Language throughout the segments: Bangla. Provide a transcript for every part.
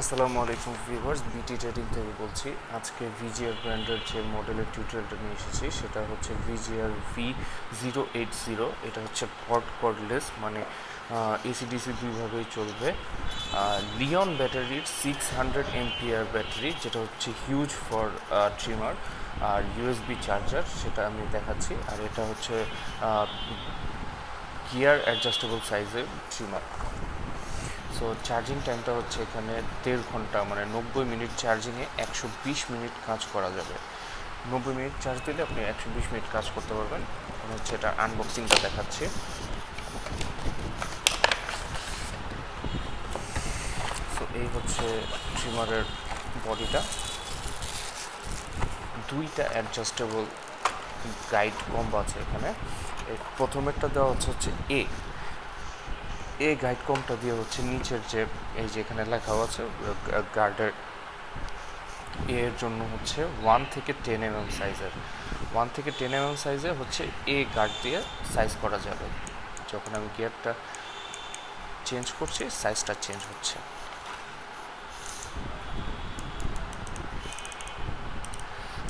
আসসালামু আলাইকুম ভিউয়ার্স, বিটি ট্রেডিং থেকে বলছি। আজকে ভিজিআর ব্র্যান্ডের যে মডেলের টিউটোরিয়ালটা নিয়ে এসেছি সেটা হচ্ছে ভিজিআর V-080। এটা হচ্ছে কর্ডলেস, মানে এসিডিসি দুইভাবেই চলবে। লিওন ব্যাটারির 600 mAh ব্যাটারি, যেটা হচ্ছে হিউজ ফর ট্রিমার। আর ইউএসবি চার্জার, সেটা আমি দেখাচ্ছি। আর এটা হচ্ছে গিয়ার অ্যাডজাস্টেবল সাইজের ট্রিমার। সো চার্জিং টাইমটা হচ্ছে এখানে 1.5 ঘন্টা, মানে 90 মিনিট চার্জিংয়ে 120 মিনিট কাজ করা যাবে। 90 মিনিট চার্জ দিলে আপনি 120 মিনিট কাজ করতে পারবেন। আমি হচ্ছে এটা আনবক্সিংটা দেখাচ্ছি। সো এই হচ্ছে ট্রিমারের বডিটা। দুইটা অ্যাডজাস্টেবল গাইড কম্বো আছে এখানে। প্রথমেরটা দেওয়া হচ্ছে গাইড কমটা দিয়ে হচ্ছে নিচের যে এই যে এখানে লেখা আছে গার্ডের এর জন্য হচ্ছে 1 থেকে 10 mm সাইজের। 1 থেকে 10 mm সাইজে হচ্ছে গার্ড দিয়ে সাইজ করা যাবে। যখন আমি গিয়ারটা চেঞ্জ করছি, সাইজটা চেঞ্জ হচ্ছে।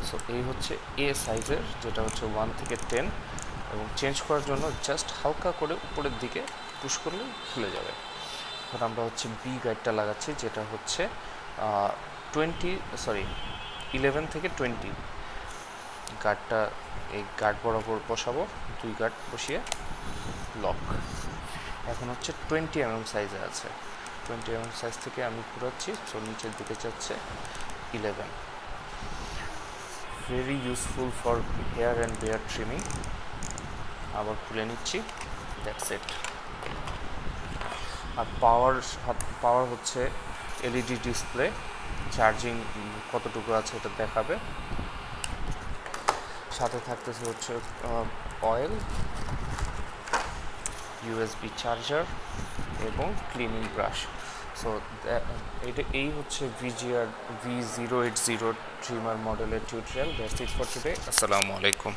সো এই হচ্ছে সাইজের, যেটা হচ্ছে 1 থেকে 10, এবং চেঞ্জ করার জন্য জাস্ট হালকা করে উপরের দিকে পুশ করলেই খুলে যাবে। এখন আমরা হচ্ছে বি গাইডটা লাগাচ্ছি, যেটা হচ্ছে 11 থেকে 20 গার্ডটা এই গার্ড বরাবর বসাবো। 2 গার্ড বসিয়ে লক। এখন হচ্ছে 20 mm সাইজে আছে। 20 mm সাইজ থেকে আমি ঘুরাচ্ছি, তো নিচের দিকে যাচ্ছে 11। Very useful for hair and beard trimming. আবার খুলে নিচ্ছি, দ্যাটস ইট। আর পাওয়ার হচ্ছে এলইডি ডিসপ্লে। চার্জিং কতটুকু আছে এটা দেখাবে। সাথে থাকতেছে হচ্ছে অয়েল, ইউএসবি চার্জার এবং ক্লিনিং ব্রাশ। সো এই হচ্ছে VGR V-080 ট্রিমার মডেলের tutorial. That's it for today. আসসালামু আলাইকুম।